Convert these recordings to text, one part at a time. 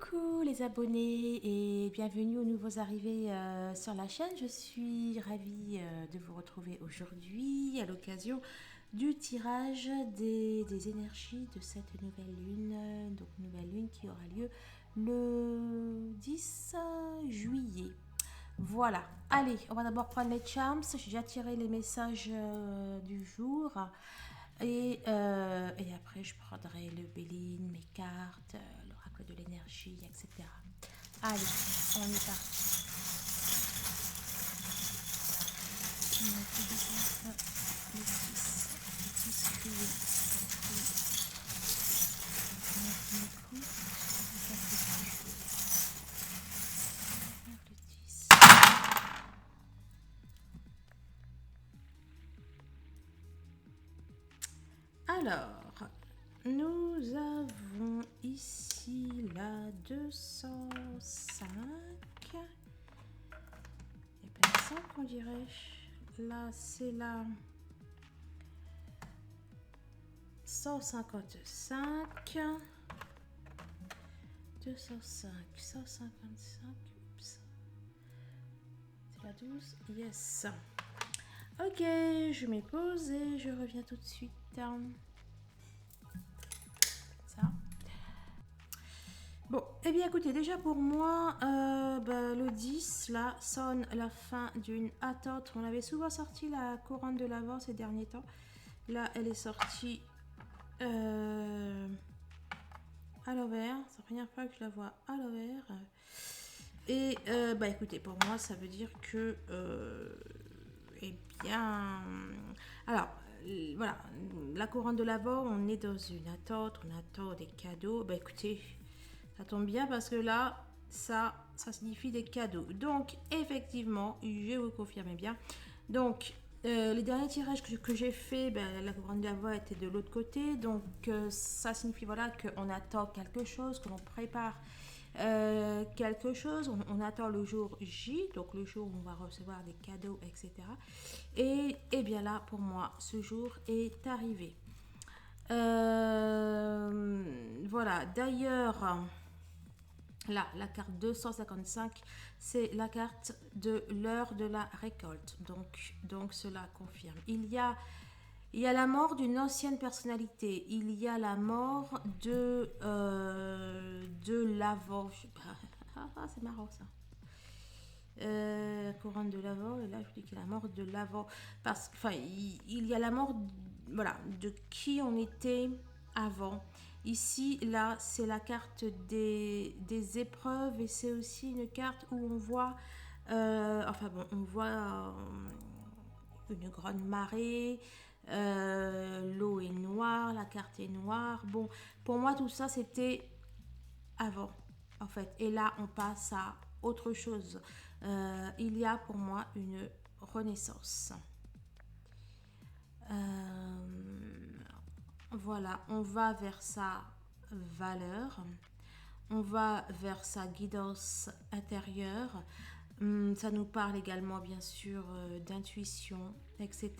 Coucou les abonnés et bienvenue aux nouveaux arrivés sur la chaîne. Je suis ravie de vous retrouver aujourd'hui à l'occasion du tirage des énergies de cette nouvelle lune. Donc nouvelle lune qui aura lieu le 10 juillet. Voilà, allez, on va d'abord prendre les charms. J'ai déjà tiré les messages du jour. Et après, je prendrai le Béline, mes cartes, l'oracle de l'énergie, etc. Allez, on est parti. On a fait le 10, le 10 juillet. On a fait le coup, le 10. Alors, nous avons ici la 205. Et personne qu'on dirait. Là, c'est la 155. 205, 155. Oups. C'est la 12. Yes. Ok, je mets pause et je reviens tout de suite. Ça. Bon, eh bien écoutez, déjà pour moi, le 10, là, sonne la fin d'une attente. On avait souvent sorti la couronne de l'Avent ces derniers temps. Là, elle est sortie à l'envers. C'est la première fois que je la vois à l'envers. Et écoutez, pour moi, ça veut dire que, eh bien, alors, voilà, la couronne de l'Avent, on est dans une attente, on attend des cadeaux. Bah écoutez, ça tombe bien parce que là, ça signifie des cadeaux. Donc, effectivement, je vous confirme bien. Donc, les derniers tirages que j'ai fait, la couronne de l'Avent était de l'autre côté. Donc, ça signifie voilà, qu'on attend quelque chose, que l'on prépare quelque chose. On attend le jour J, donc le jour où on va recevoir des cadeaux, etc. Et bien là, pour moi, ce jour est arrivé. Voilà, d'ailleurs, là, la carte 255, c'est la carte de l'heure de la récolte. Donc cela confirme. Il y a la mort d'une ancienne personnalité. Il y a la mort de l'avant. C'est marrant ça. La couronne de l'avant. Et là, je dis qu'il y a la mort de l'avant. Parce que, il y a la mort, voilà, de qui on était avant. Ici, là, c'est la carte des épreuves et c'est aussi une carte où on voit, on voit une grande marée, l'eau est noire, la carte est noire. Bon, pour moi, tout ça, c'était avant, en fait. Et là, on passe à autre chose. Il y a pour moi une renaissance. Voilà, on va vers sa valeur, on va vers sa guidance intérieure. Ça nous parle également, bien sûr, d'intuition, etc.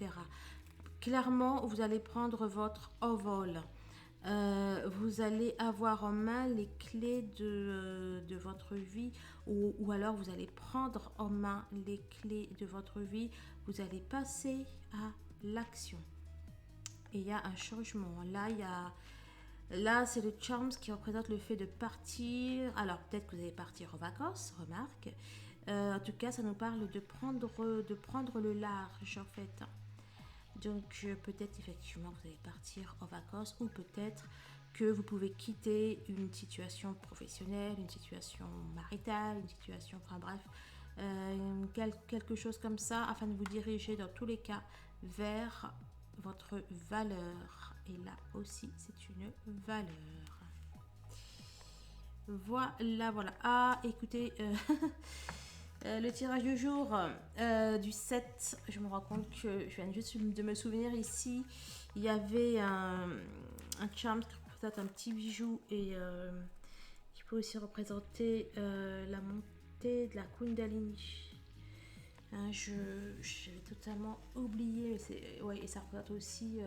Clairement, vous allez prendre votre envol. Vous allez avoir en main les clés de votre vie ou alors vous allez prendre en main les clés de votre vie. Vous allez passer à l'action. Et il y a un changement. Là, c'est le charms qui représente le fait de partir. Alors, peut-être que vous allez partir en vacances, remarque. En tout cas, ça nous parle de prendre le large, en fait. Donc, peut-être effectivement que vous allez partir en vacances ou peut-être que vous pouvez quitter une situation professionnelle, une situation maritale, une situation, enfin bref, quelque chose comme ça, afin de vous diriger dans tous les cas vers votre valeur. Et là aussi, c'est une valeur. Voilà. Ah, écoutez, le tirage du jour du 7, je me rends compte que je viens juste de me souvenir ici, il y avait un charm qui représente un petit bijou et qui peut aussi représenter la montée de la Kundalini. Hein, j'avais totalement oublié, ouais, et ça représente aussi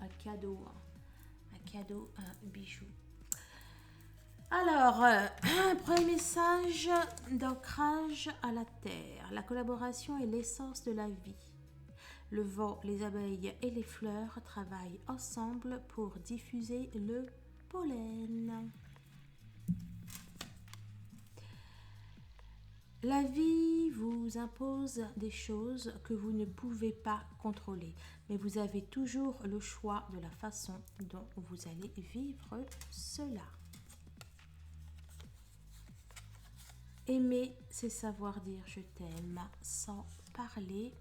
un cadeau, un bijou. Alors, premier message d'ancrage à la terre. La collaboration est l'essence de la vie. Le vent, les abeilles et les fleurs travaillent ensemble pour diffuser le pollen. La vie vous impose des choses que vous ne pouvez pas contrôler, mais vous avez toujours le choix de la façon dont vous allez vivre cela. Aimer, c'est savoir dire je t'aime sans parler.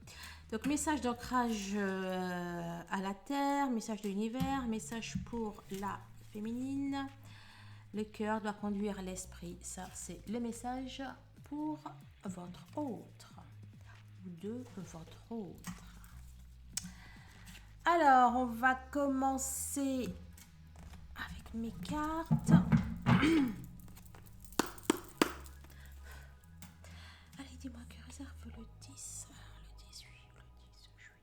Donc message d'ancrage à la terre, message de l'univers, message pour la féminine. Le cœur doit conduire l'esprit. Ça, c'est le message pour votre autre ou de votre autre. Alors, on va commencer avec mes cartes. Allez, dis-moi que réserve le 10, le 18, le 10 juillet.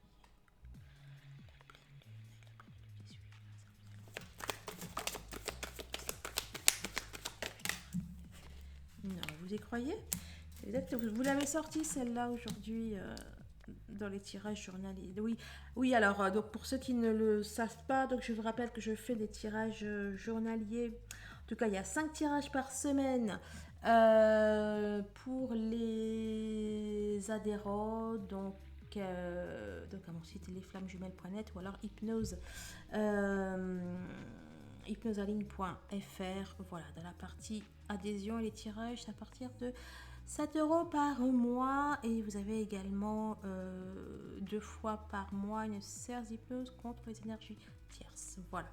Non, vous y croyez? Vous l'avez sortie celle-là aujourd'hui dans les tirages journaliers. Oui, oui. Alors donc pour ceux qui ne le savent pas, donc je vous rappelle que je fais des tirages journaliers. En tout cas, il y a 5 tirages par semaine pour les adhérents. Donc à mon site lesflammesjumelles.net ou alors hypnosealigne.fr. Voilà, dans la partie adhésion et les tirages, c'est à partir de 7 euros par mois. Et vous avez également 2 fois par mois une séance d'hypnose contre les énergies tierces. Voilà.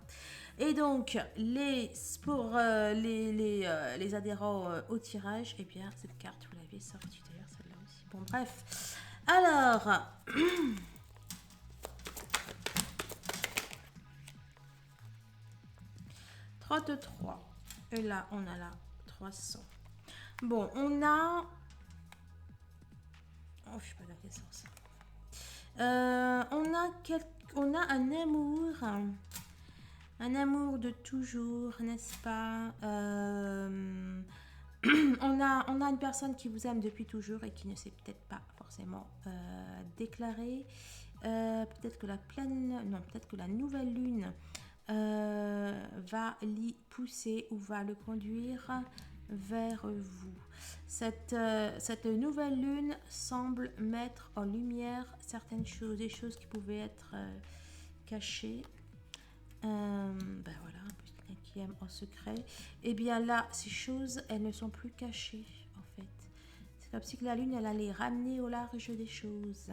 Et donc, pour les adhérents au tirage, eh bien, cette carte, vous l'avez sortie d'ailleurs, celle-là aussi. Bon, bref. Alors... 33. Et là, on a la 300. Bon, on a... Oh, je sais pas dans quel sens. On a un amour de toujours, n'est-ce pas? On a une personne qui vous aime depuis toujours et qui ne s'est peut-être pas forcément déclarée. Peut-être que peut-être que la nouvelle lune va l'y pousser ou va le conduire vers vous. Cette nouvelle lune semble mettre en lumière certaines choses, des choses qui pouvaient être cachées. Ben voilà, quelqu'un qui aime en secret. Et bien là, ces choses, elles ne sont plus cachées en fait. C'est comme si la lune, elle allait ramener au large des choses.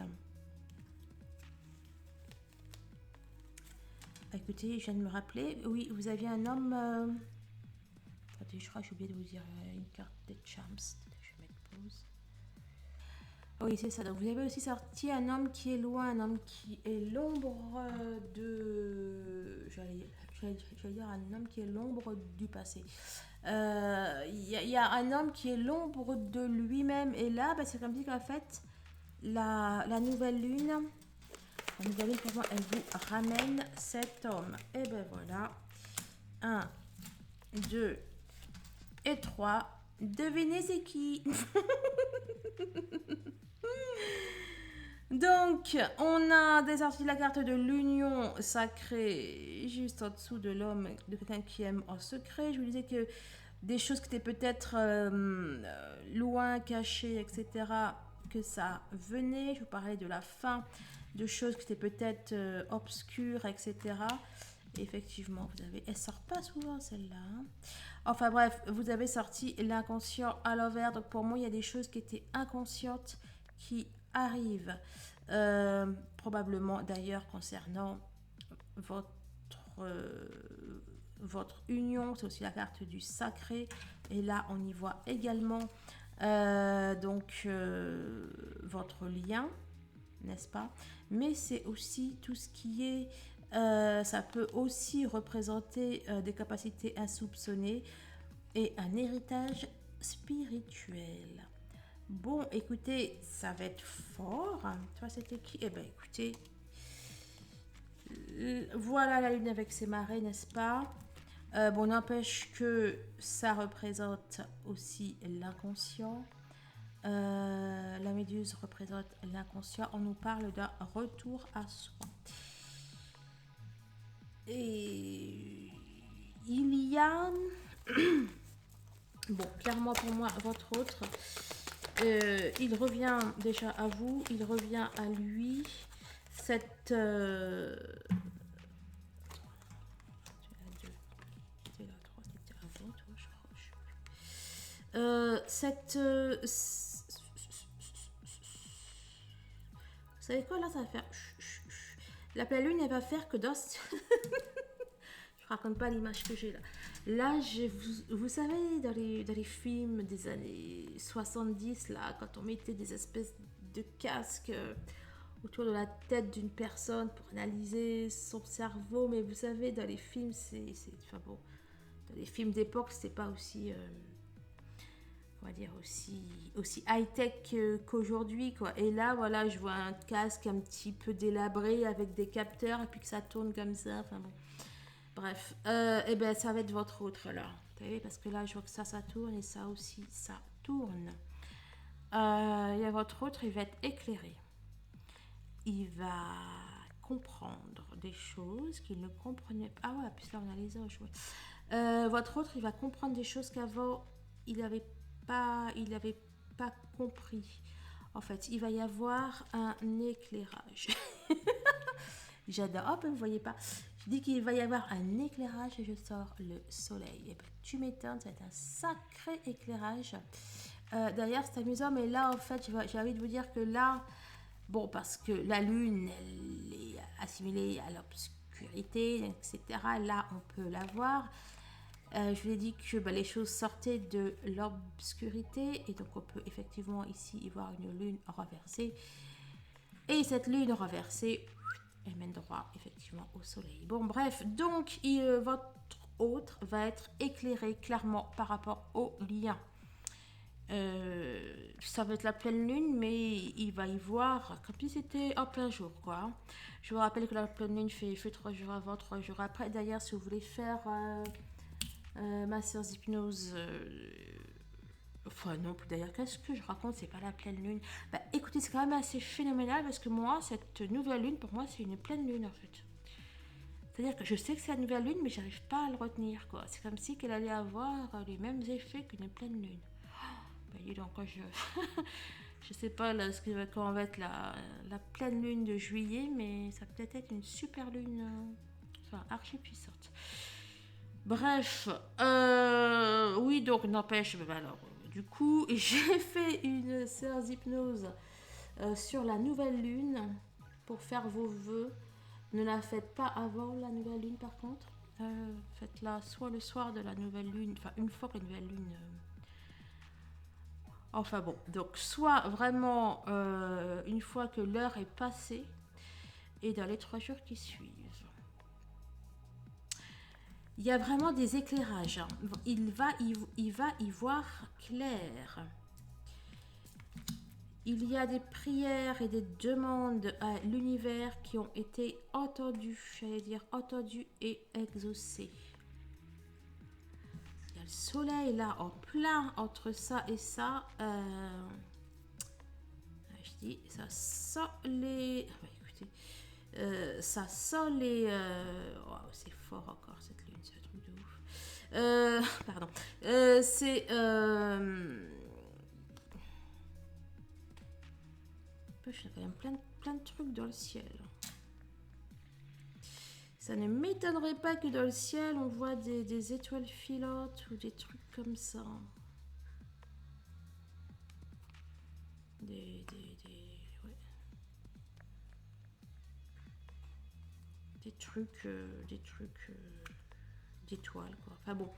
Écoutez, je viens de me rappeler, oui, vous aviez un homme... Attendez, je crois que j'ai oublié de vous dire une carte des charms. Je vais mettre pause. Oui, c'est ça. Donc, vous avez aussi sorti un homme qui est loin, un homme qui est l'ombre de... J'allais dire un homme qui est l'ombre du passé. Y a un homme qui est l'ombre de lui-même. Et là, bah, c'est comme dit qu'en fait, la nouvelle lune... La nouvelle lune, pour moi, elle vous ramène cet homme. Et ben voilà. 1, 2 et 3. Devinez c'est qui? Donc, on a désorti la carte de l'union sacrée juste en dessous de l'homme, de quelqu'un qui aime en secret. Je vous disais que des choses qui étaient peut-être loin, cachées, etc., que ça venait. Je vous parlais de la fin, de choses qui étaient peut-être obscures, etc. Et effectivement, elle sort pas souvent celle-là. Hein. Enfin bref, vous avez sorti l'inconscient à l'envers. Donc pour moi, il y a des choses qui étaient inconscientes qui arrivent. Probablement d'ailleurs concernant votre union. C'est aussi la carte du sacré. Et là, on y voit également votre lien, n'est-ce pas? Mais c'est aussi tout ce qui est... ça peut aussi représenter des capacités insoupçonnées et un héritage spirituel. Bon, écoutez, ça va être fort. Toi, c'était qui? Eh bien, écoutez, voilà la lune avec ses marées, n'est-ce pas? Bon, n'empêche que ça représente aussi l'inconscient. La méduse représente l'inconscient. On nous parle d'un retour à soi. Et il y a... Bon, clairement pour moi, votre autre, il revient déjà à vous, il revient à lui. Cette... cette... vous savez quoi là, ça va faire... La pleine lune, elle va faire que dans... je raconte pas l'image que j'ai là. Là, vous savez, dans les films des années 70, là, quand on mettait des espèces de casques autour de la tête d'une personne pour analyser son cerveau, mais vous savez, dans les films, enfin bon, dans les films d'époque, c'était pas aussi... on va dire aussi high-tech qu'aujourd'hui, quoi. Et là, voilà, je vois un casque un petit peu délabré avec des capteurs et puis que ça tourne comme ça. Enfin bon, bref. Et ben, ça va être votre autre là. Vous savez, parce que là, je vois que ça tourne et ça aussi, ça tourne. Il y a votre autre, il va être éclairé. Il va comprendre des choses qu'il ne comprenait pas. Ah ouais, puis là, on a les âges, ouais. Votre autre, il va comprendre des choses qu'avant, il n'avait pas compris. En fait, il va y avoir un éclairage. J'adore. Hop, vous ne voyez pas. Je dis qu'il va y avoir un éclairage et je sors le soleil. Et ben, tu m'étonnes, ça va être un sacré éclairage. D'ailleurs, c'est amusant, mais là, en fait, j'ai envie de vous dire que là, bon, parce que la lune, elle est assimilée à l'obscurité, etc. Là, on peut la voir. Je vous ai dit que les choses sortaient de l'obscurité et donc on peut effectivement ici y voir une lune renversée. Et cette lune renversée, elle mène droit effectivement au soleil. Bon bref, donc votre autre va être éclairé clairement par rapport au lien. Ça va être la pleine lune, mais il va y voir comme si c'était en plein jour, quoi. Je vous rappelle que la pleine lune fait 3 jours avant, 3 jours après. D'ailleurs, si vous voulez faire... ma séance d'hypnose, enfin non, d'ailleurs, qu'est-ce que je raconte, c'est pas la pleine lune. Bah écoutez, c'est quand même assez phénoménal parce que moi, cette nouvelle lune, pour moi, c'est une pleine lune en fait. C'est-à-dire que je sais que c'est la nouvelle lune, mais j'arrive pas à le retenir, quoi. C'est comme si qu'elle allait avoir les mêmes effets qu'une pleine lune. Bah dis donc, quand je sais pas là, quand va être la pleine lune de juillet, mais ça peut être une super lune, enfin, archi puissante. Bref, oui, donc n'empêche, alors, du coup, j'ai fait une séance d'hypnose sur la nouvelle lune pour faire vos vœux. Ne la faites pas avant la nouvelle lune, par contre. Faites-la soit le soir de la nouvelle lune, enfin une fois que la nouvelle lune... Enfin bon, donc soit vraiment une fois que l'heure est passée et dans les 3 jours qui suivent. Il y a vraiment des éclairages. Il va y voir clair. Il y a des prières et des demandes à l'univers qui ont été entendues, j'allais dire entendues et exaucées. Il y a le soleil là en plein entre ça et ça. Je dis, ça sent les... écoutez, ça sent les... oh, c'est fort encore cette lune, c'est un truc de ouf. Pardon. C'est... il y a quand même plein de trucs dans le ciel. Ça ne m'étonnerait pas que dans le ciel, on voit des étoiles filantes ou des trucs comme ça. Ouais. Des trucs d'étoiles, quoi. Enfin bon.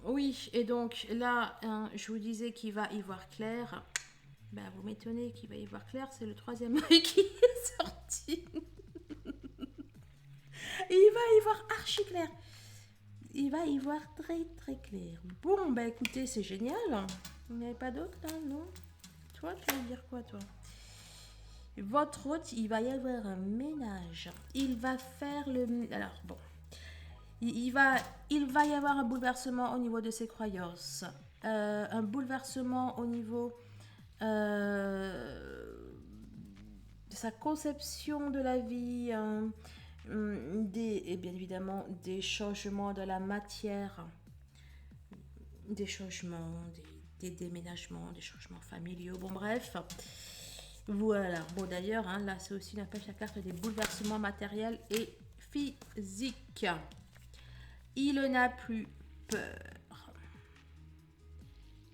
Oui, et donc là, je vous disais qu'il va y voir clair. Ben, vous m'étonnez qu'il va y voir clair, c'est le 3e œil qui est sorti. Il va y voir archi clair. Il va y voir très très clair. Bon, bah écoutez, c'est génial. Il n'y avait pas d'autre là, non? Toi, tu veux dire quoi, toi? Votre hôte, il va y avoir un ménage. Il va faire le... Alors, bon. Il va, il va y avoir un bouleversement au niveau de ses croyances. Un bouleversement au niveau de sa conception de la vie. Et bien évidemment, des changements de la matière. Des changements, des déménagements, des changements familiaux. Bon, bref. Voilà. Bon, d'ailleurs, hein, là, c'est aussi une appelle la carte des bouleversements matériels et physiques. Il n'a plus peur.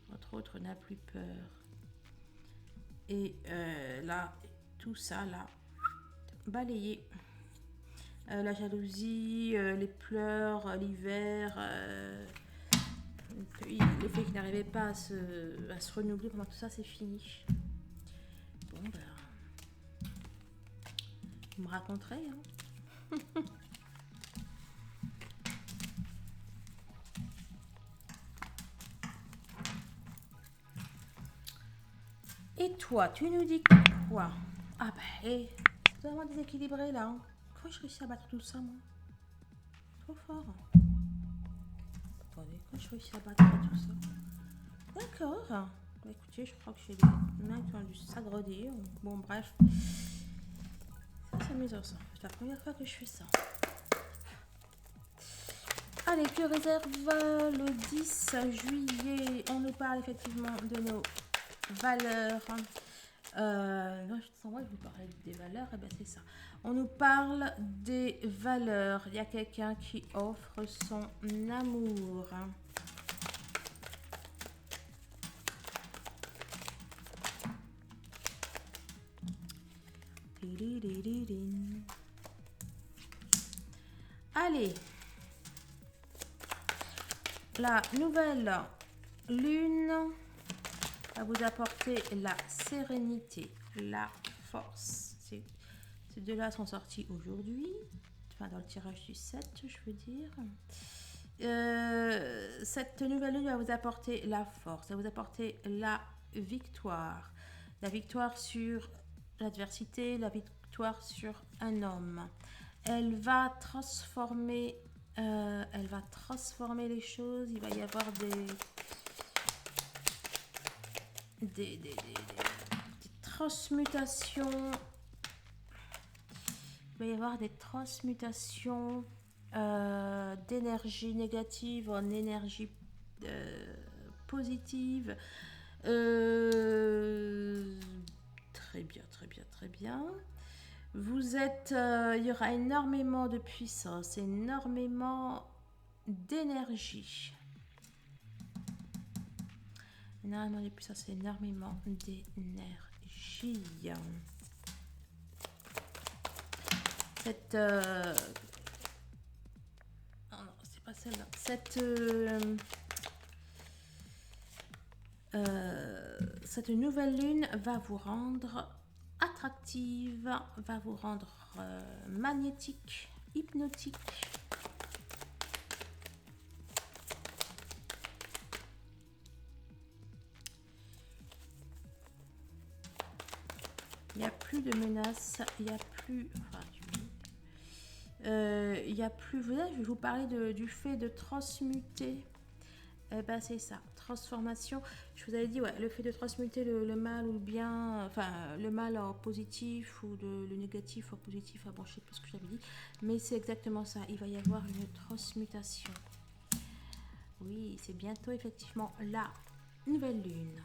Votre autre n'a plus peur. Et là, tout ça, là, balayé. La jalousie, les pleurs, l'hiver, le fait qu'il n'arrivait pas à se renouveler pendant tout ça, c'est fini. Bon, ben, vous me raconterez, hein. Et toi, tu nous dis quoi? Ah bah, c'est vraiment déséquilibré là. Hein. Comment je réussis à battre tout ça, moi? Trop fort. Attendez, comment je réussis à battre tout ça? D'accord. Bah, écoutez, je crois que j'ai des mains qui ont dû s'agrandir. Bon, bref. C'est amusant ça. C'est la première fois que je fais ça. Allez, que réserve le 10 juillet? On nous parle effectivement de nos valeurs. Non, je sens que vous parlez des valeurs, et bien c'est ça. On nous parle des valeurs. Il y a quelqu'un qui offre son amour. Allez. La nouvelle lune va vous apporter la sérénité, la force. Ces deux-là sont sortis aujourd'hui, enfin dans le tirage du 7, je veux dire. Cette nouvelle lune va vous apporter la force, va vous apporter la victoire sur l'adversité, la victoire sur un homme. Elle va transformer les choses. Il va y avoir des transmutations. Il va y avoir des transmutations d'énergie négative en énergie positive. Très bien, très bien, très bien. Vous êtes, il y aura énormément de puissance, énormément d'énergie. Énormément de puissance, énormément d'énergie. Cette... Oh non, c'est pas celle-là. Cette nouvelle lune va vous rendre attractive, va vous rendre magnétique, hypnotique. Il n'y a plus de menaces, il n'y a plus... Enfin, il n'y a plus... Je vais vous parler du fait de transmuter. Eh ben, c'est ça, transformation. Je vous avais dit, ouais, le fait de transmuter le mal ou le bien, enfin, le mal en positif ou le négatif en positif, ah bon, je sais plus ce que j'avais dit, mais c'est exactement ça, il va y avoir une transmutation. Oui, c'est bientôt effectivement la nouvelle lune.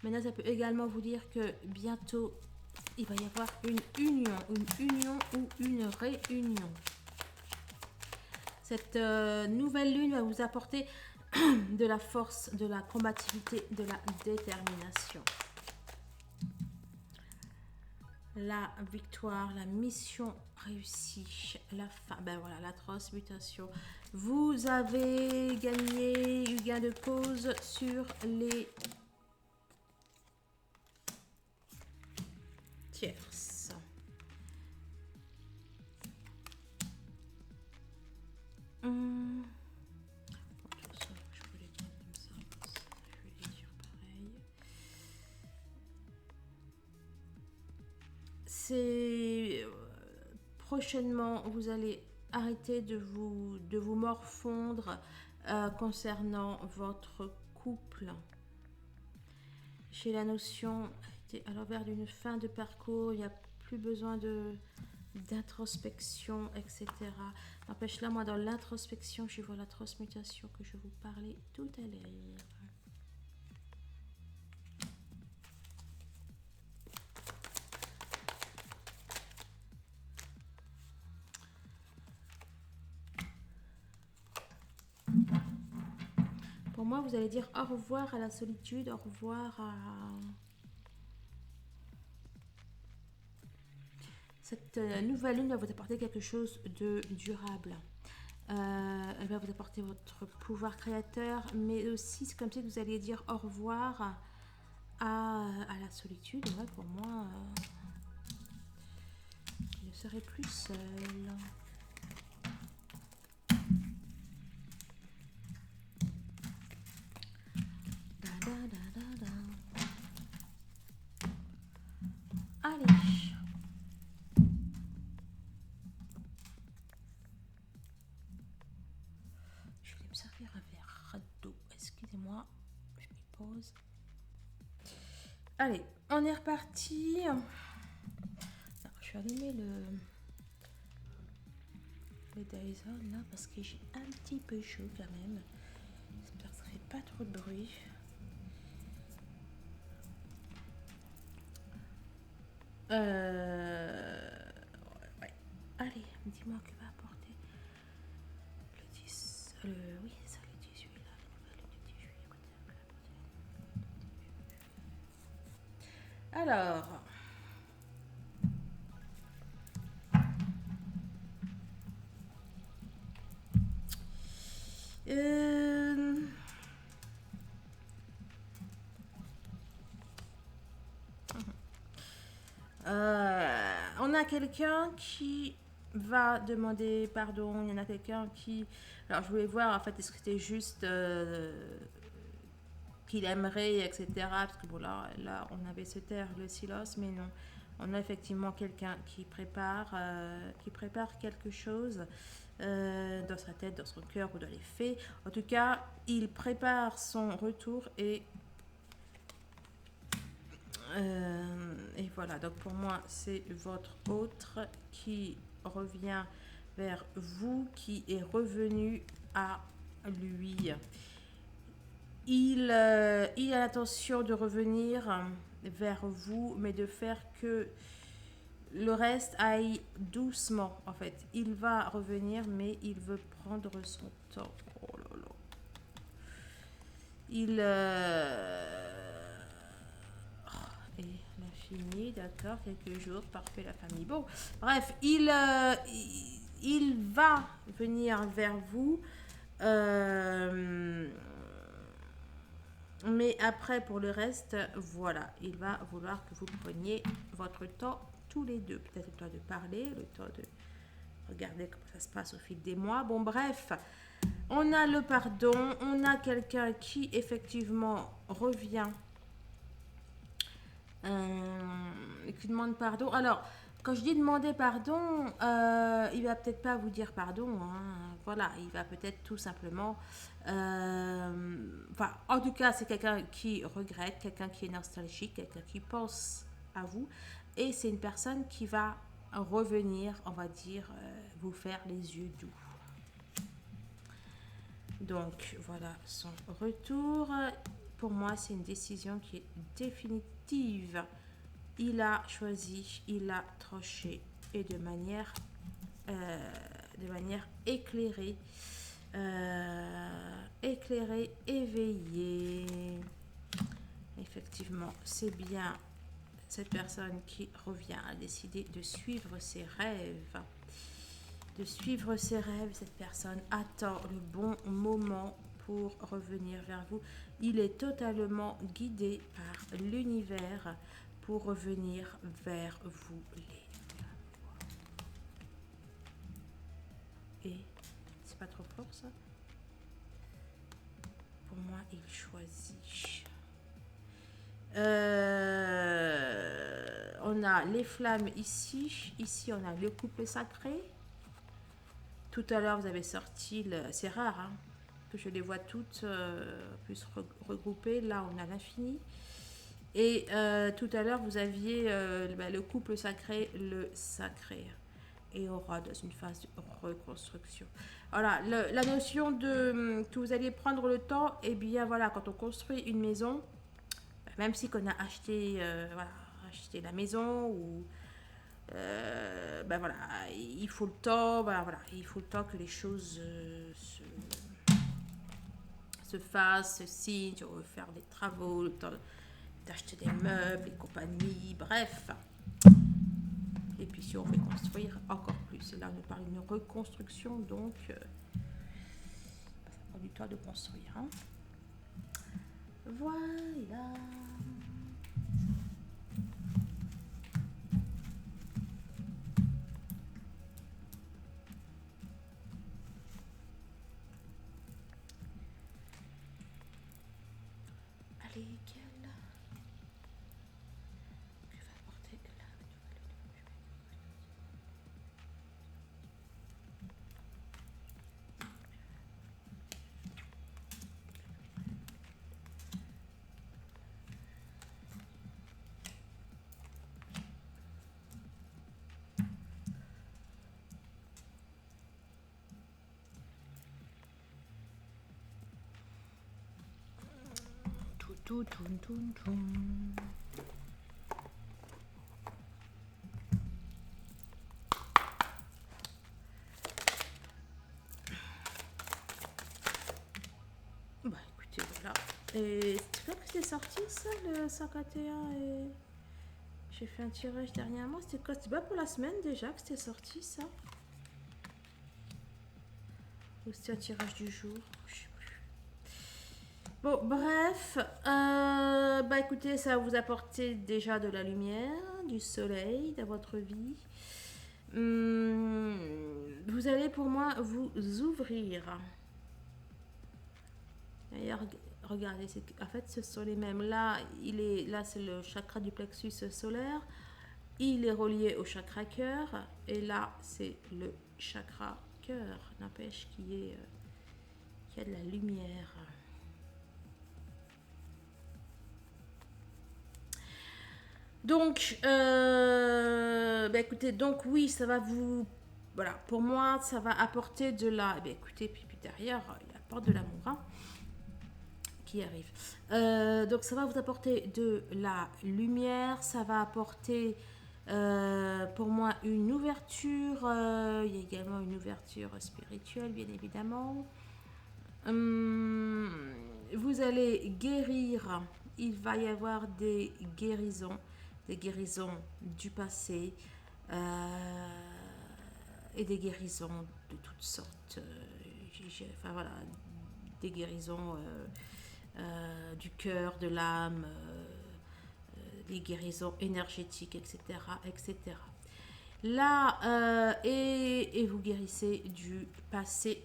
Maintenant, ça peut également vous dire que bientôt, il va y avoir une union ou une réunion. Cette nouvelle lune va vous apporter de la force, de la combativité, de la détermination. La victoire, la mission réussie, la fin, ben voilà, la transmutation. Vous avez gagné eu gain de cause sur les tierces. c'est prochainement, vous allez arrêter de vous morfondre concernant votre couple. J'ai la notion, à l'envers d'une fin de parcours, il n'y a plus besoin d'introspection, etc. N'empêche là, moi, dans l'introspection, je vois la transmutation que je vous parlais tout à l'heure. Pour moi, vous allez dire au revoir à la solitude, au revoir à... Cette nouvelle lune va vous apporter quelque chose de durable. Elle va vous apporter votre pouvoir créateur, mais aussi c'est comme si vous alliez dire au revoir à la solitude. Ouais, pour moi, je ne serai plus seule. Allez. Je vais me servir un verre d'eau. Excusez-moi, je m'y pose. Allez, on est reparti. Alors, je vais allumer le Dyson là parce que j'ai un petit peu chaud quand même. J'espère que ça fait pas trop de bruit. Ouais. Allez, dis-moi que va apporter le 10. Oui, c'est ça, le 18 là, la nouvelle le 18. Alors. On a quelqu'un qui va demander pardon. Il y en a quelqu'un qui... Alors, je voulais voir, en fait, est-ce que c'était juste qu'il aimerait, etc. Parce que bon, là, on avait se taire le silence, mais non. On a effectivement quelqu'un qui prépare quelque chose dans sa tête, dans son cœur ou dans les faits. En tout cas, il prépare son retour et voilà, donc pour moi, c'est votre autre qui revient vers vous, qui est revenu à lui. Il a l'intention de revenir vers vous, mais de faire que le reste aille doucement, en fait. Il va revenir, mais il veut prendre son temps. Oh là là. Il... Et l'infini, d'accord, quelques jours, parfait, la famille. Bon, bref, il va venir vers vous. Mais après, pour le reste, voilà, il va vouloir que vous preniez votre temps tous les deux. Peut-être le temps de parler, le temps de regarder comment ça se passe au fil des mois. Bon, bref, on a le pardon, on a quelqu'un qui effectivement revient qui demande pardon. Alors, quand je dis demander pardon, il va peut-être pas vous dire pardon. Hein. Voilà, il va peut-être tout simplement... enfin, en tout cas, c'est quelqu'un qui regrette, quelqu'un qui est nostalgique, quelqu'un qui pense à vous. Et c'est une personne qui va revenir, on va dire, vous faire les yeux doux. Donc, voilà son retour. Pour moi, c'est une décision qui est définitive. Il a choisi, il a tranché et de manière éclairée, éveillée. Effectivement, c'est bien cette personne qui revient à décider de suivre ses rêves. Cette personne attend le bon moment pour revenir vers vous. Il est totalement guidé par l'univers pour revenir vers vous et c'est pas trop fort ça. Pour moi, il choisit. On a les flammes ici. Ici, on a le couple sacré. Tout à l'heure, vous avez sorti, c'est rare hein, que je les vois toutes plus regroupées. Là, on a l'infini. Et tout à l'heure, vous aviez le couple sacré, le sacré. Et aura dans une phase de reconstruction. Voilà, la notion de que vous allez prendre le temps, et bien voilà, quand on construit une maison, même si qu'on a acheté, voilà, acheté la maison ou ben voilà, il faut le temps, voilà, il faut le temps que les choses se fassent, se signent, on veut faire des travaux, le temps d'acheter des meubles et compagnie, bref. Et puis si on veut construire encore plus, là on nous parle d'une reconstruction, donc ça prend du temps de construire. Hein. Voilà. Allez, quelle que va apporter la tout, tout. Bah écoutez, voilà. Et c'est là que c'est sorti ça, le 141 et... J'ai fait un tirage dernièrement, c'était quoi? C'était pas pour la semaine déjà que c'était sorti ça? Ou c'était un tirage du jour? Je sais plus. Bon, bref, bah écoutez, ça va vous apporter déjà de la lumière, du soleil dans votre vie. Vous allez pour moi vous ouvrir. D'ailleurs, regardez, en fait, ce sont les mêmes. Là, là, c'est le chakra du plexus solaire. Il est relié au chakra cœur. Et là, c'est le chakra cœur. N'empêche qu'il y a de la lumière. Donc, bah écoutez, donc oui, ça va vous... Voilà, pour moi, ça va apporter de la... Bah écoutez, puis derrière, il apporte de l'amour. Hein, qui arrive. Donc ça va vous apporter de la lumière, ça va apporter pour moi une ouverture, il y a également une ouverture spirituelle bien évidemment. Vous allez guérir, il va y avoir des guérisons du passé et des guérisons de toutes sortes. Enfin voilà, des guérisons du cœur, de l'âme, des guérisons énergétiques, etc. etc. Là, et vous guérissez du passé,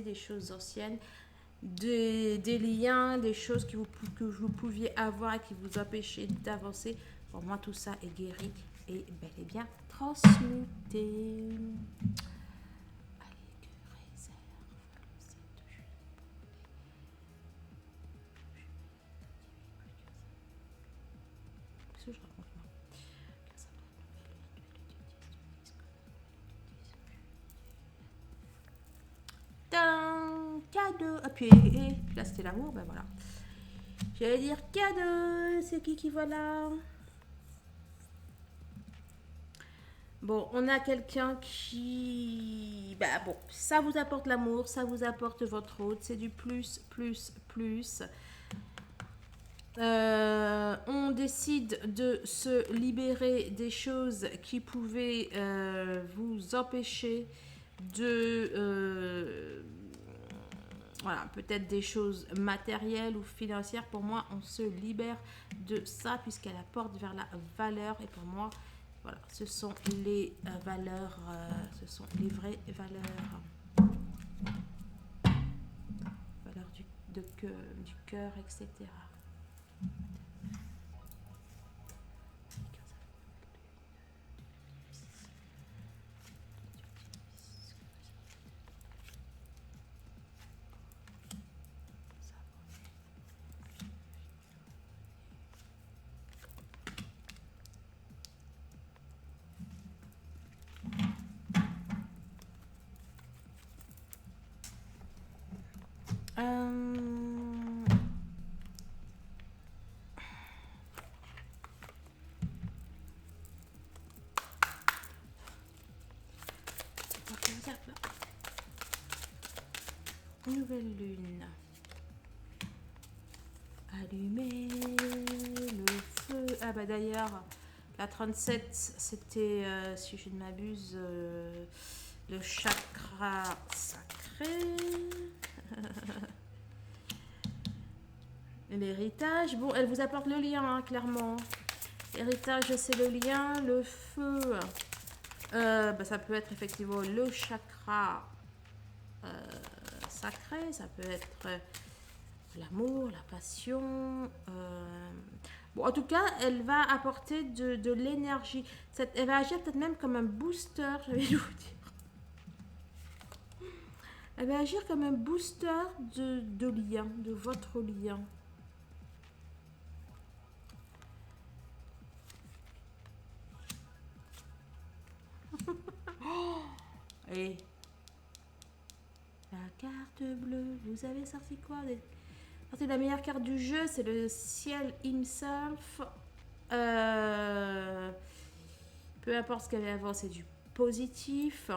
des choses anciennes, des liens, des choses que vous pouviez avoir et qui vous empêchaient d'avancer. Pour moi, tout ça est guéri et bel et bien transmuté. Je raconte moi. Cadeau. Ah, puis là c'était l'amour, ben voilà. J'allais dire cadeau. C'est qui voilà. Bon, on a quelqu'un qui... Bah bon, ça vous apporte l'amour, ça vous apporte votre hôte, c'est du plus, plus, plus. On décide de se libérer des choses qui pouvaient vous empêcher de... voilà, peut-être des choses matérielles ou financières. Pour moi, on se libère de ça puisqu'elle apporte vers la valeur. Et pour moi, voilà, ce sont les valeurs, ce sont les vraies valeurs. Valeurs du cœur, etc. Euh, Nouvelle lune. Allumer le feu. Ah bah d'ailleurs, la 37, c'était, si je ne m'abuse, le chakra sacré. L'héritage. Bon, elle vous apporte le lien, hein, clairement. L'héritage, c'est le lien. Le feu, bah, ça peut être effectivement le chakra sacré. Ça peut être l'amour, la passion. Bon, en tout cas, elle va apporter de l'énergie. Elle va agir peut-être même comme un booster, je vais vous dire. Elle va agir comme un booster de lien, de votre lien. Et la carte bleue, vous avez sorti quoi? Sorti la meilleure carte du jeu, c'est le ciel himself. Peu importe ce qu'il y avait avant, c'est du positif.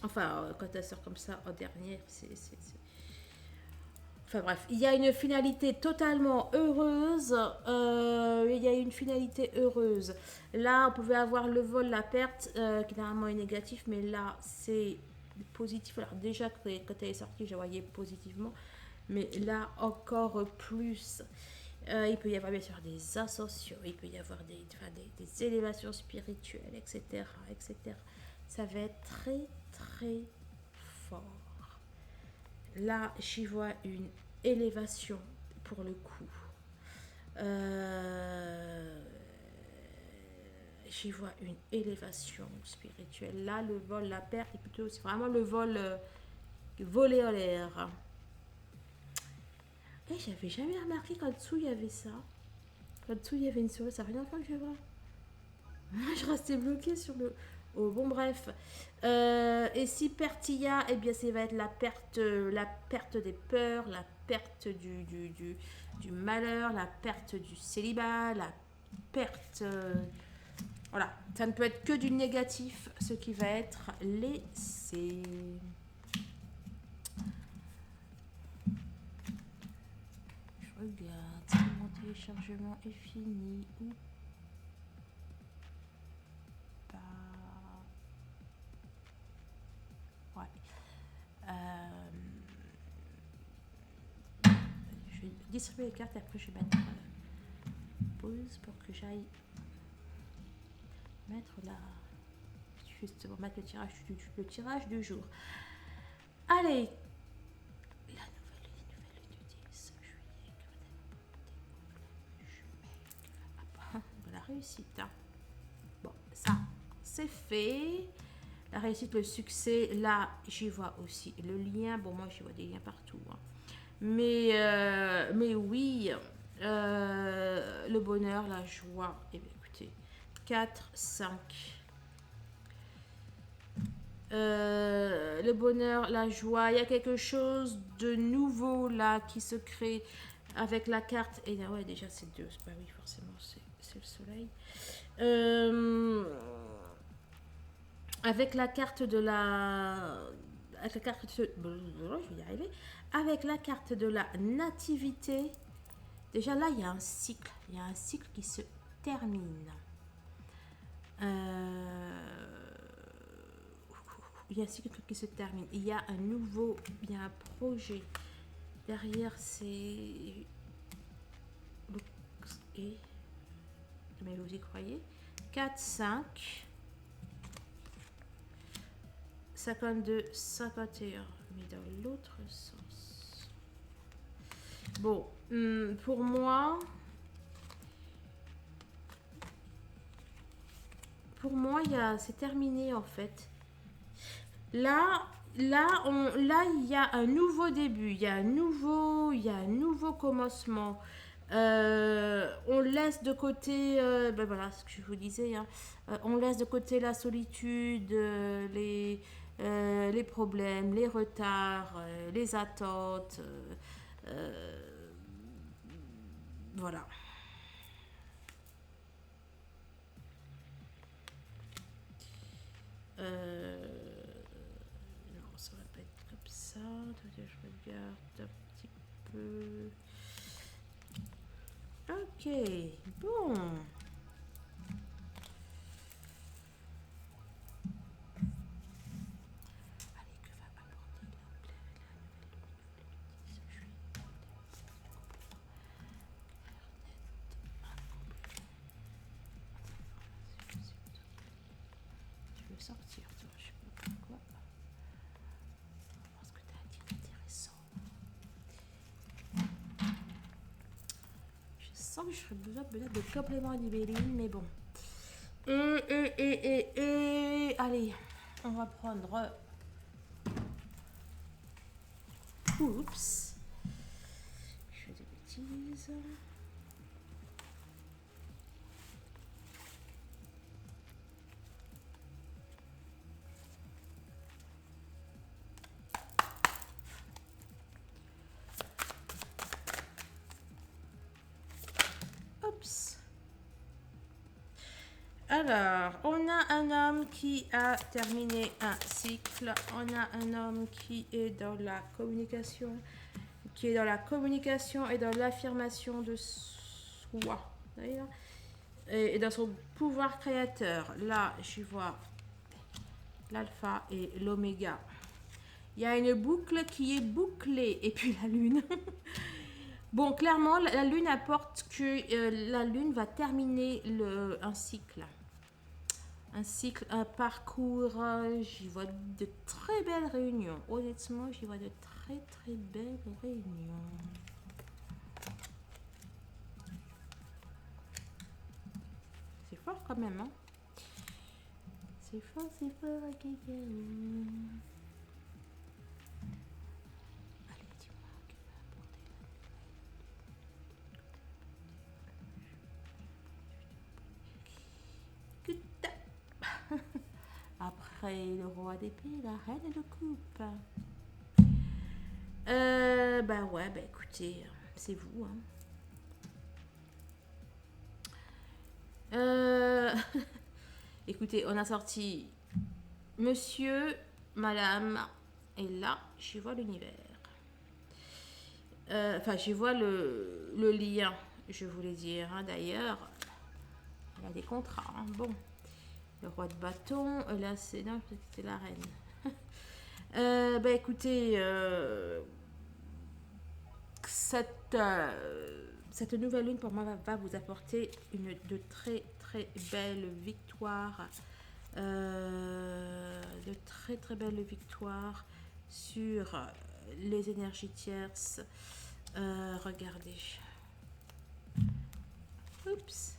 Enfin, quand elle sort comme ça en dernier, c'est. Enfin bref, il y a une finalité totalement heureuse. Il y a une finalité heureuse. Là, on pouvait avoir le vol, la perte, qui normalement est négatif, mais là, c'est positif. Alors déjà, quand elle est sortie, je voyais positivement. Mais là, encore plus. Il peut y avoir bien sûr des ascensions, il peut y avoir des élévations spirituelles, etc., etc. Ça va être très, très fort. Là, j'y vois une élévation pour le coup. J'y vois une élévation spirituelle. Là, le vol, la perte, est plutôt, c'est vraiment le vol volé en l'air. Et j'avais jamais remarqué qu'en dessous, il y avait ça. Qu'en dessous, il y avait une souris. Ça fait longtemps que je vois. Je restais bloquée sur le... Oh, bon, bref. Et si perte il y a, eh bien, ça va être la perte des peurs, la perte du malheur, la perte du célibat, la perte... voilà. Ça ne peut être que du négatif, ce qui va être laissé. Je regarde si mon téléchargement est fini ou pas. Ouais. Je vais distribuer les cartes et après je vais mettre pause pour que j'aille mettre justement mettre le tirage du jour. Allez, la nouvelle du 10 juillet. La réussite. Hein. Bon, ça, c'est fait. La réussite, le succès, là, j'y vois aussi le lien. Bon, moi, j'y vois des liens partout. Hein. Mais oui, le bonheur, la joie. Eh bien, écoutez, 4, 5. Le bonheur, la joie. Il y a quelque chose de nouveau là qui se crée avec la carte. Et ouais, déjà, c'est 2. Bah oui, forcément, c'est le soleil. Avec la carte de la... Avec la carte de... Je vais y arriver. Avec la carte de la nativité, déjà là, il y a un cycle. Il y a un cycle qui se termine. Il y a un cycle qui se termine. Il y a un nouveau... Il y a un projet. Derrière, c'est... Et... Mais vous y croyez 4, 5... 52, 51, mais dans l'autre sens. Bon, pour moi, c'est terminé en fait. Là, il y a un nouveau début, il y a un nouveau commencement. On laisse de côté, ben voilà ce que je vous disais, hein, on laisse de côté la solitude, les problèmes, les retards, les attentes. Voilà. Non, ça va pas être comme ça. Attendez, je regarde un petit peu. Ok, bon. Allez, que va apporter tu veux sortir, toi, je sais pas pourquoi. Parce que tu as un truc intéressant. Je sens que j'aurais besoin peut-être de compléments d'Ibéline, mais bon. Allez, on va prendre. Oups. Je fais des bêtises. Oups. Alors, on a un homme qui a terminé un cycle. On a un homme qui est dans la communication, et dans l'affirmation de soi. Et dans son pouvoir créateur. Là, je vois l'alpha et l'oméga. Il y a une boucle qui est bouclée. Et puis la lune. Bon, clairement, la lune apporte que la lune va terminer un cycle. Un cycle, un parcours. J'y vois de très belles réunions. Honnêtement, j'y vois de très très belles réunions. C'est fort quand même, hein. C'est fort, ok. Allez, dis-moi, que va apporter la... Après le roi d'épée, la reine de coupe. Bah ouais, bah écoutez, c'est vous, hein. Écoutez, on a sorti monsieur, madame, et là, j'y vois l'univers. Enfin, j'y vois le lien, je voulais dire, hein, d'ailleurs. Il y a des contrats, hein. Bon. Le roi de bâton, là, c'est... Non, c'est la reine. Bah écoutez, cette nouvelle lune pour moi va vous apporter de très très belles victoires, de très très belles victoires sur les énergies tierces. Regardez. Oups.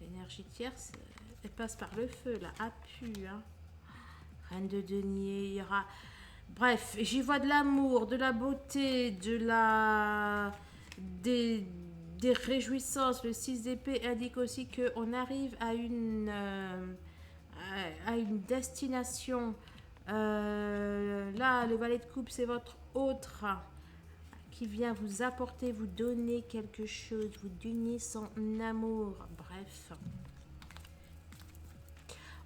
L'énergie tierce, elle passe par le feu là, à pu, hein. Reine de denier, il y aura... Bref, j'y vois de l'amour, de la beauté, des réjouissances. Le 6 d'épée indique aussi qu'on arrive à une destination. Là, le valet de coupe, c'est votre autre qui vient vous apporter, vous donner quelque chose, vous donner son amour. Bref.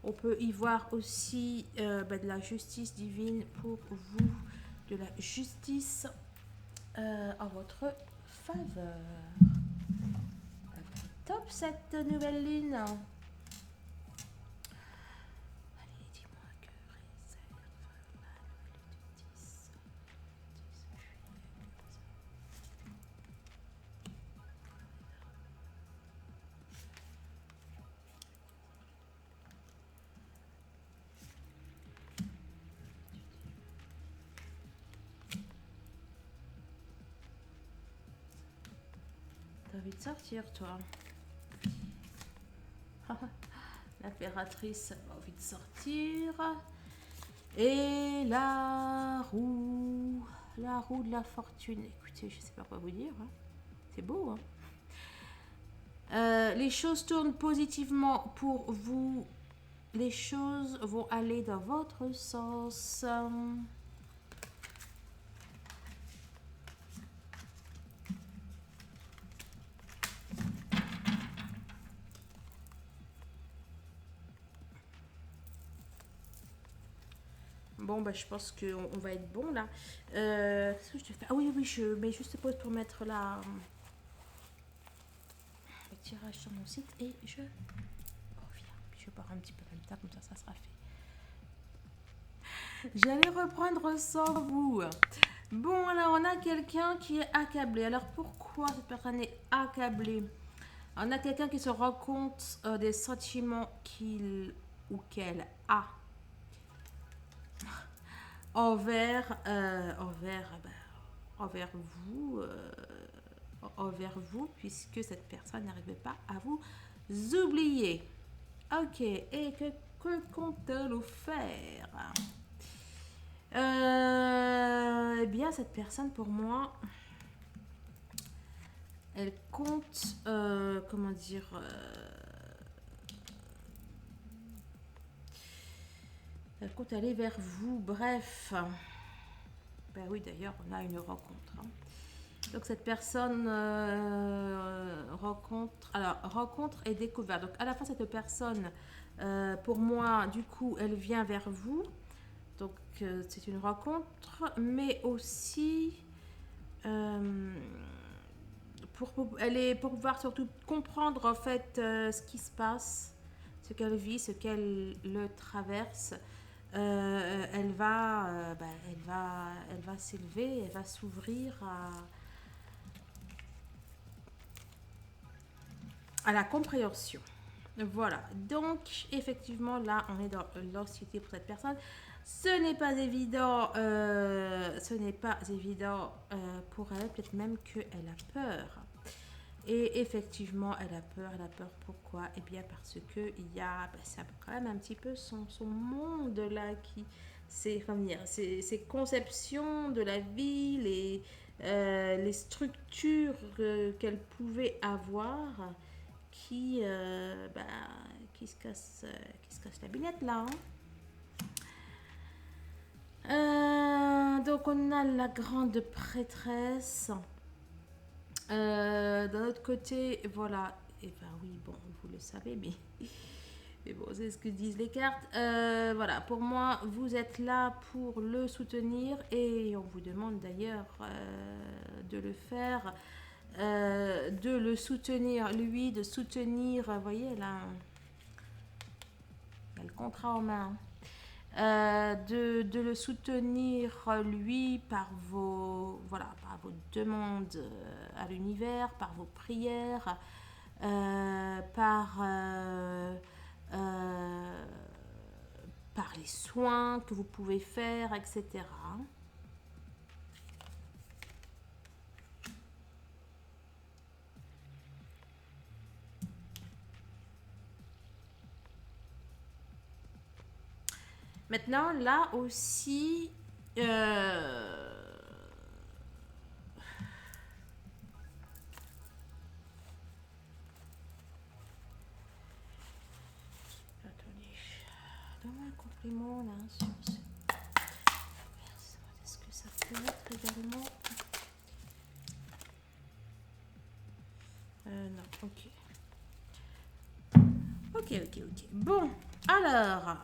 On peut y voir aussi de la justice divine pour vous, de la justice en votre faveur. Top cette nouvelle lune. Allez, dis-moi que réserve la nouvelle du 10 T'as envie de sortir, toi? L'impératrice a envie de sortir. Et la roue de la fortune. Écoutez, je sais pas quoi vous dire, hein. C'est beau, hein. Les choses tournent positivement pour vous les choses vont aller dans votre sens. Bon, bah, je pense qu'on va être bon là. Qu'est-ce que je te fais? Ah oui, oui, je mets juste pause pour mettre le tirage sur mon site et je reviens. Puis je pars un petit peu en même temps, comme ça sera fait. J'allais reprendre sans vous. Bon, alors on a quelqu'un qui est accablé. Alors pourquoi cette personne est accablée? On a quelqu'un qui se rend compte des sentiments qu'il ou qu'elle a envers vous, puisque cette personne n'arrivait pas à vous oublier. Ok, et que compte-t-elle faire? Eh bien, cette personne, pour moi, elle compte, comment dire, elle compte aller vers vous. Bref, ben oui, d'ailleurs, on a une rencontre. Hein. Donc cette personne rencontre et découverte. Donc à la fin, cette personne, pour moi, du coup, elle vient vers vous. Donc c'est une rencontre, mais aussi pour pouvoir surtout comprendre en fait ce qui se passe, ce qu'elle vit, ce qu'elle le traverse. Elle va s'élever, elle va s'ouvrir à la compréhension. Voilà, donc effectivement là on est dans l'anxiété pour cette personne. Ce n'est pas évident pour elle, peut-être même qu'elle a peur. Et effectivement, elle a peur pourquoi? Eh bien parce que il y a, c'est quand même un petit peu son monde là qui, c'est, comment dire, ses conceptions de la vie, les structures qu'elle pouvait avoir qui, qui se casse la binette là. Hein. Donc on a la grande prêtresse. D'un autre côté, voilà. Et ben oui, bon, vous le savez, mais bon, c'est ce que disent les cartes. Voilà, pour moi, vous êtes là pour le soutenir et on vous demande d'ailleurs de le faire, de le soutenir, lui, de soutenir, vous voyez là, il y a le contrat en main. De le soutenir lui par vos demandes à l'univers, par vos prières, euh, par les soins que vous pouvez faire, etc. Maintenant, là aussi, attendez, donne-moi un compliment là sur ce. Est-ce que ça peut être également. Non, ok. Ok. Bon, alors.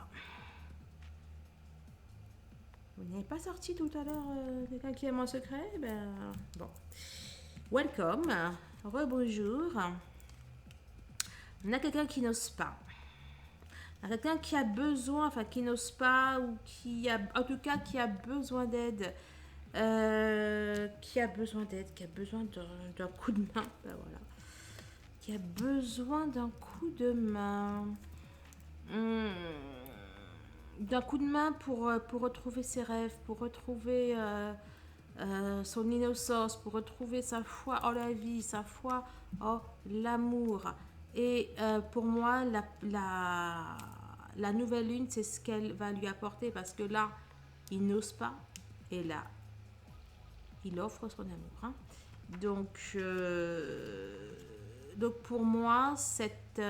Vous n'avez pas sorti tout à l'heure quelqu'un qui aime mon secret? Ben, bon. Welcome. Rebonjour. On a quelqu'un qui n'ose pas. On a quelqu'un qui a besoin, enfin qui n'ose pas, ou qui a, en tout cas, qui a besoin d'aide. Qui a besoin d'aide, qui a besoin d'un coup de main. Ben voilà. Qui a besoin d'un coup de main. D'un coup de main pour retrouver ses rêves, pour retrouver son innocence, pour retrouver sa foi en la vie, sa foi en l'amour. Et pour moi, la nouvelle lune, c'est ce qu'elle va lui apporter parce que là, il n'ose pas et là, il offre son amour. Hein. Donc pour moi, cette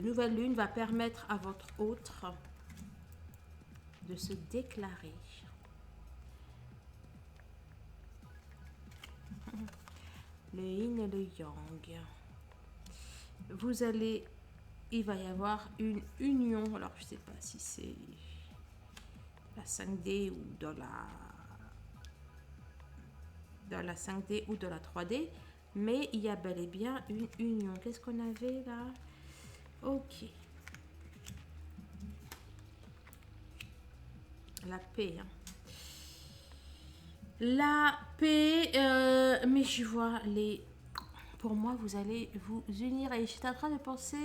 nouvelle lune va permettre à votre autre de se déclarer. Le yin et le yang. Vous allez, il va y avoir une union. Alors, je ne sais pas si c'est la 5D ou dans la 5D ou dans la 3D, mais il y a bel et bien une union. Qu'est-ce qu'on avait là? Ok. La paix. Hein. La paix, mais je vois les... Pour moi, vous allez vous unir. Et j'étais en train de penser,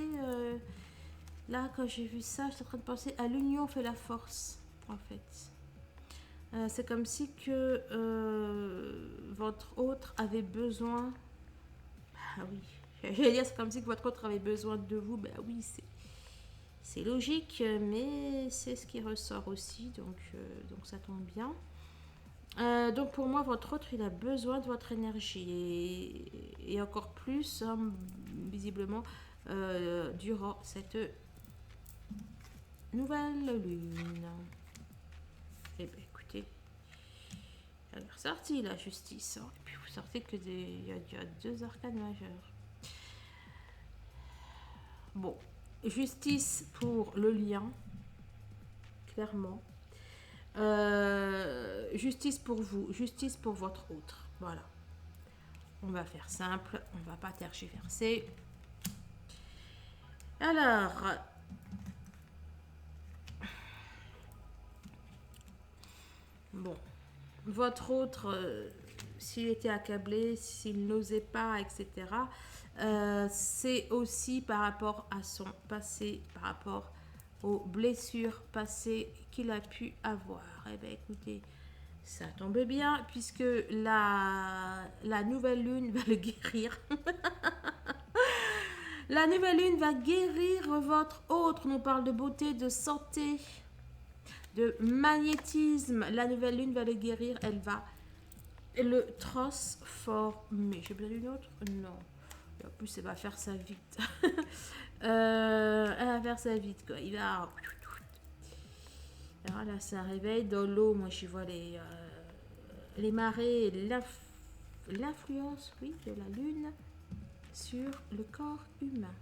là, quand j'ai vu ça, j'étais en train de penser à l'union fait la force, en fait. C'est comme si que votre autre avait besoin... Ah oui, j'allais dire, c'est comme si que votre autre avait besoin de vous. Ben oui, c'est logique, mais c'est ce qui ressort aussi, donc ça tombe bien. Donc pour moi, votre autre, il a besoin de votre énergie et encore plus, hein, visiblement, durant cette nouvelle lune. Eh bien, écoutez, elle est ressortie la justice. Hein. Et puis vous sortez que il y a deux arcanes majeures. Bon, justice pour le lien, clairement. Justice pour vous, justice pour votre autre. Voilà. On va faire simple, on va pas tergiverser. Alors, bon, votre autre, s'il était accablé, s'il n'osait pas, etc., c'est aussi par rapport à son passé, par rapport aux blessures passées qu'il a pu avoir. Eh bien, écoutez, ça tombe bien, puisque la nouvelle lune va le guérir. La nouvelle lune va guérir votre autre. On nous parle de beauté, de santé, de magnétisme. La nouvelle lune va le guérir. Elle va le transformer. J'ai besoin d'une autre? Non. Et en plus, elle va faire ça vite. Elle va faire ça vite, quoi. Il va... Alors là, c'est un réveil dans l'eau. Moi, j'y vois les marées et l'influence, oui, de la lune sur le corps humain.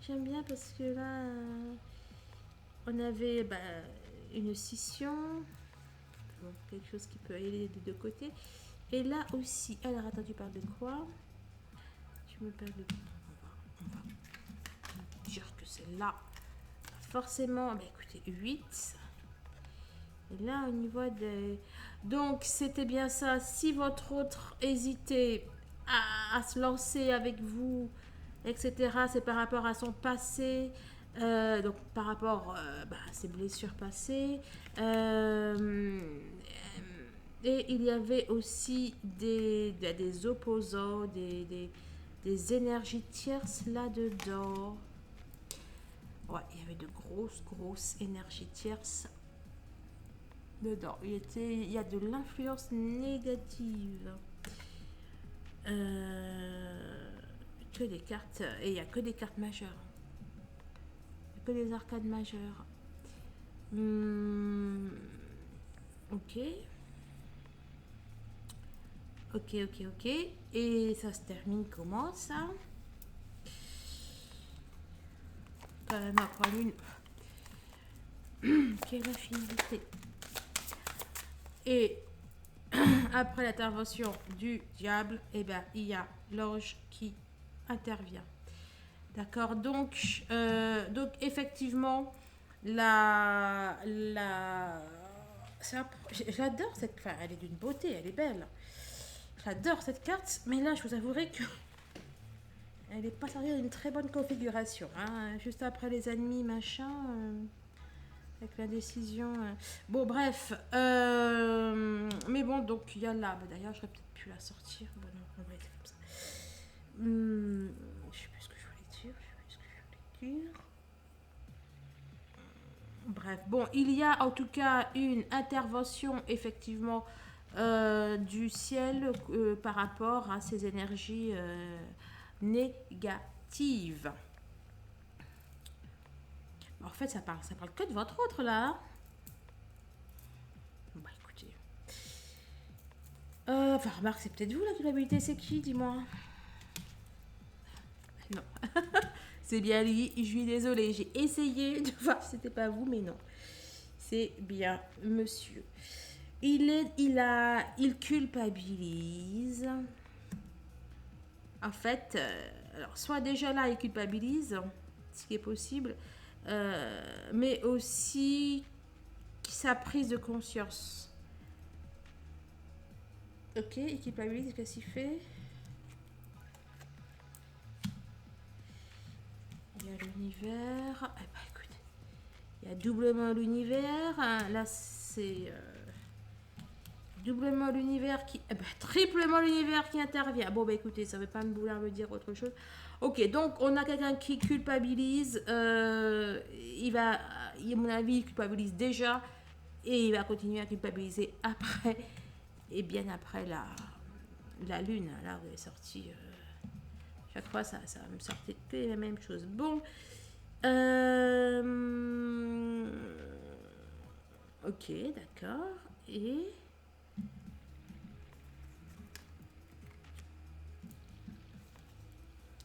J'aime bien parce que là, on avait une scission, bon, quelque chose qui peut aller des deux côtés. Et là aussi, alors attends, tu parles de quoi? Je me parle de... On va dire que c'est là. Forcément, écoutez, 8. Et là, au niveau des... Donc, c'était bien ça. Si votre autre hésitait à se lancer avec vous, etc., c'est par rapport à son passé, donc par rapport à ses blessures passées. Et il y avait aussi des opposants, des énergies tierces là-dedans. Ouais, il y avait de grosses énergies tierces dedans. Il y a de l'influence négative. Que des cartes. Et il n'y a que des cartes majeures. Il n'y a que des arcades majeures. Ok. Ok. Et ça se termine comment ça? Quand même après une. Quelle est la finalité? Et après l'intervention du diable, eh ben, il y a l'ange qui intervient. D'accord, donc effectivement, j'adore cette carte, elle est d'une beauté, elle est belle. J'adore cette carte, mais là, je vous avouerai que elle n'est pas sortie d'une très bonne configuration. Hein. Juste après les ennemis, machin, avec la décision. Bon, bref. Mais bon, donc il y a là. D'ailleurs, j'aurais peut-être pu la sortir. Bon, non, on va être comme ça. Je sais plus ce que je voulais dire. Bref, bon, il y a en tout cas une intervention effectivement du ciel par rapport à ces énergies négatives. En fait, ça parle que de votre autre là. Hein. Bah écoutez. Enfin, remarque, c'est peut-être vous la culpabilité, c'est qui, dis-moi? Non. C'est bien lui, je suis désolée. J'ai essayé de voir si c'était pas vous, mais non. C'est bien monsieur. Il culpabilise. En fait, alors soit déjà là, il culpabilise, ce qui est possible, mais aussi sa prise de conscience. Ok, il culpabilise, qu'est-ce qu'il fait? Il y a l'univers. Eh ben, écoute, il y a doublement l'univers. Là, c'est doublement l'univers qui. Eh ben, triplement l'univers qui intervient. Bon, bah écoutez, ça ne veut pas vouloir me dire autre chose. Ok, donc on a quelqu'un qui culpabilise. Il va. À mon avis, il culpabilise déjà. Et il va continuer à culpabiliser après. Et bien après la lune. Là, vous est sorti. Chaque fois, ça me sortait que la même chose. Bon. Ok, d'accord. Et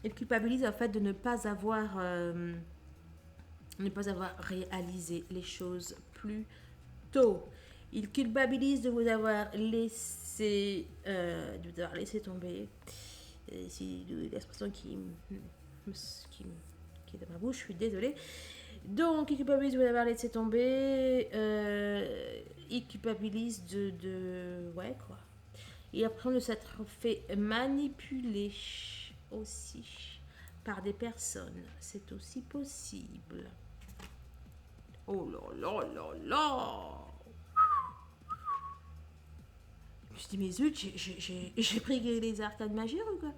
il culpabilise en fait de ne pas avoir réalisé les choses plus tôt. Il culpabilise de vous avoir laissé tomber. C'est l'expression qui est dans ma bouche, je suis désolée. Donc, il culpabilise de vous avoir laissé tomber. Il culpabilise ouais, quoi. Et après, on de s'être fait manipuler aussi par des personnes. C'est aussi possible. Oh là là là là! Je me suis dit, mais zut, j'ai pris les arcanes magiques ou quoi?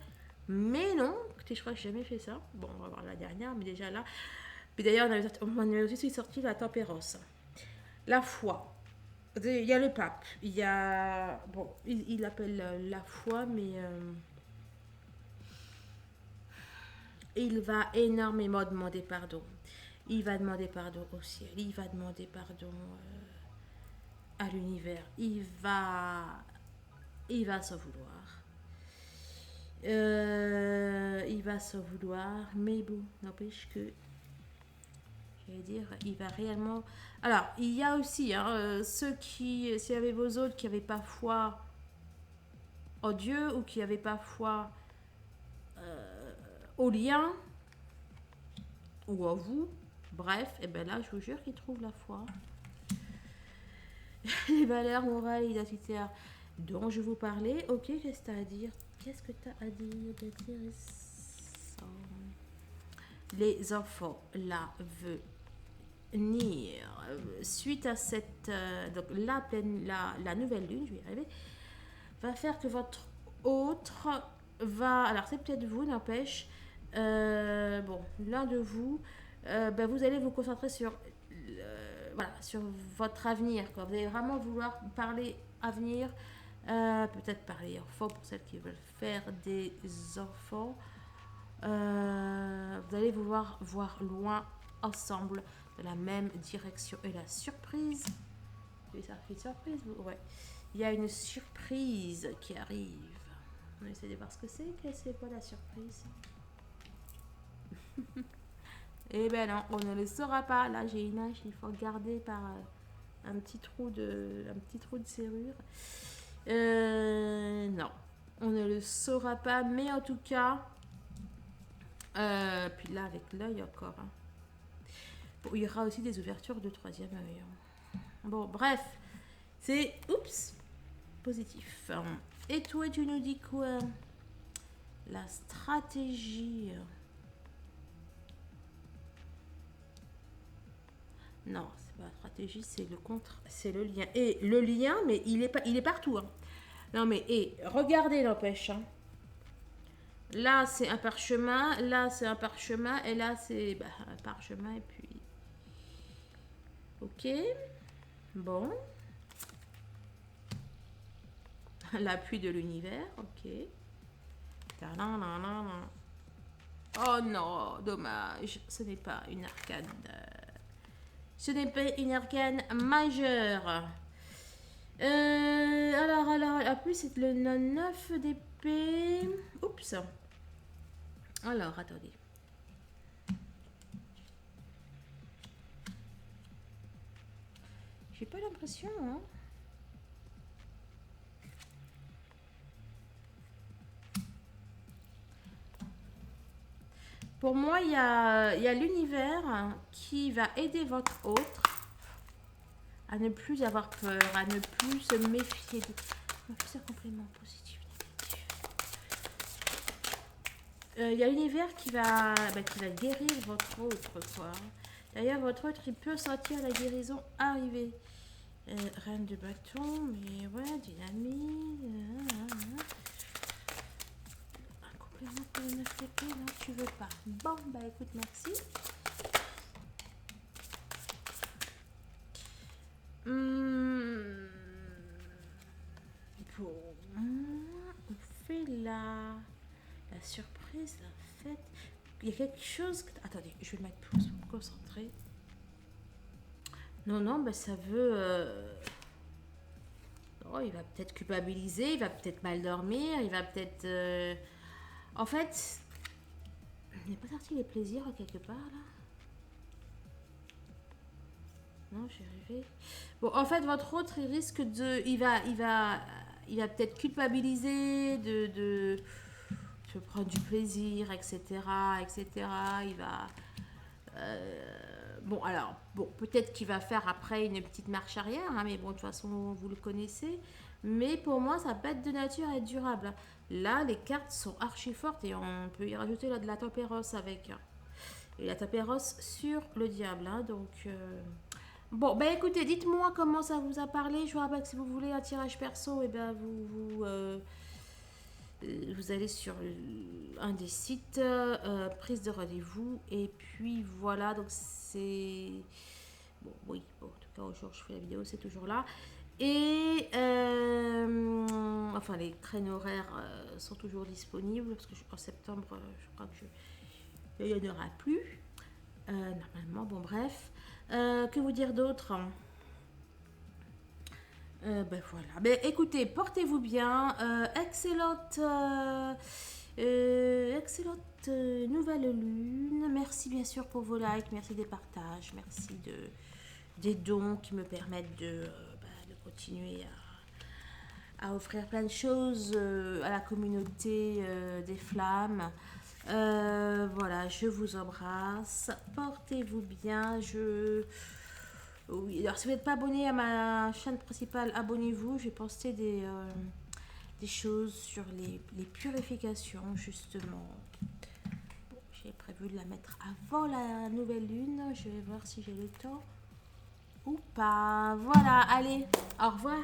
Mais non, écoutez, je crois que j'ai jamais fait ça. Bon, on va voir la dernière, mais déjà là. Puis d'ailleurs, on avait aussi sorti la tempérance. La foi. Il y a le pape. Il y a. Bon, il appelle la foi, mais. Il va énormément demander pardon. Il va demander pardon au ciel. Il va demander pardon à l'univers. Il va s'en vouloir. Il va s'en vouloir, mais bon, n'empêche que, je vais dire, il va réellement. Alors, il y a aussi ceux qui, s'il y avait vos autres qui n'avaient pas foi en Dieu ou qui n'avaient pas foi au lien ou en vous, bref, et bien là, je vous jure qu'ils trouvent la foi. Les valeurs morales et identitaires dont je vous parlais. Ok, qu'est-ce que tu as à dire? Qu'est-ce que tu as à dire d'intéressant? Les enfants, là, venir suite à cette donc la nouvelle lune, je vais y arriver, va faire que votre autre va, alors c'est peut-être vous, n'empêche, bon, l'un de vous, vous allez vous concentrer sur voilà, sur votre avenir, quoi. Vous allez vraiment vouloir parler avenir, peut-être parler enfants pour celles qui veulent faire des enfants. Vous allez vouloir voir loin ensemble dans la même direction. Et la surprise, oui, ça fait une surprise, ouais. Il y a une surprise qui arrive. On essaie de voir ce que c'est. C'est quoi la surprise? Eh ben non, on ne le saura pas. Là, j'ai une hache, il faut regarder par un petit trou de serrure. Non, on ne le saura pas, mais en tout cas, puis là, avec l'œil encore. Hein. Bon, il y aura aussi des ouvertures de troisième œil. Hein. Bon, bref, c'est oups positif. Et toi, tu nous dis quoi? La stratégie. Non, c'est pas la stratégie, c'est le contre, c'est le lien. Et le lien, mais il est partout. Hein. Non mais regardez n'empêche. Hein. Là c'est un parchemin, là c'est un parchemin, et là c'est un parchemin et puis. Ok. Bon. L'appui de l'univers, ok. Oh non, dommage, ce n'est pas une arcane. Ce n'est pas une arcane majeure. Alors, en plus, c'est le 9 d'épée. Oups. Alors, attendez. J'ai pas l'impression, hein. Pour moi, il y a l'univers qui va aider votre autre à ne plus avoir peur, à ne plus se méfier. C'est un complément positif, négatif. Il y a l'univers qui va guérir votre autre, quoi. D'ailleurs, votre autre, il peut sentir la guérison arriver. Reine de bâton, mais ouais, dynamite. Un complément pour une FTP, non, tu veux pas. Bon, bah écoute, merci. Bon, on fait la surprise, la fête. Il y a quelque chose. Attendez, je vais le mettre plus pour me concentrer. Non, bah ça veut. Oh, il va peut-être culpabiliser, il va peut-être mal dormir, il va peut-être. En fait, il n'est pas sorti les plaisirs quelque part là. Non, j'ai rêvé. Bon, en fait, votre autre, il risque de. Il va peut-être culpabiliser de prendre du plaisir, etc. Il va. Bon, alors, peut-être qu'il va faire après une petite marche arrière, hein, mais bon, de toute façon, vous le connaissez. Mais pour moi, ça peut être de nature à être durable. Là, les cartes sont archi fortes et on peut y rajouter là, de la tempéros avec. Et la tempéros sur le diable, hein, donc. Bon, bah écoutez, dites-moi comment ça vous a parlé. Je vous rappelle que si vous voulez un tirage perso, et ben vous allez sur un des sites, prise de rendez-vous, et puis voilà, donc c'est... Bon, oui, bon, en tout cas, au jour où je fais la vidéo, c'est toujours là. Et enfin, les créneaux horaires sont toujours disponibles, parce que en septembre, je crois que il n'y en aura plus. Normalement, bon, bref. Que vous dire d'autre? Ben voilà. Ben écoutez, portez-vous bien. Excellente nouvelle lune. Merci bien sûr pour vos likes, merci des partages, merci des dons qui me permettent de continuer à offrir plein de choses à la communauté des flammes. Voilà, je vous embrasse. Portez-vous bien. Oui, alors si vous n'êtes pas abonné à ma chaîne principale, abonnez-vous. J'ai posté des choses sur les purifications, justement. Bon, j'ai prévu de la mettre avant la nouvelle lune. Je vais voir si j'ai le temps ou pas. Voilà, allez, au revoir.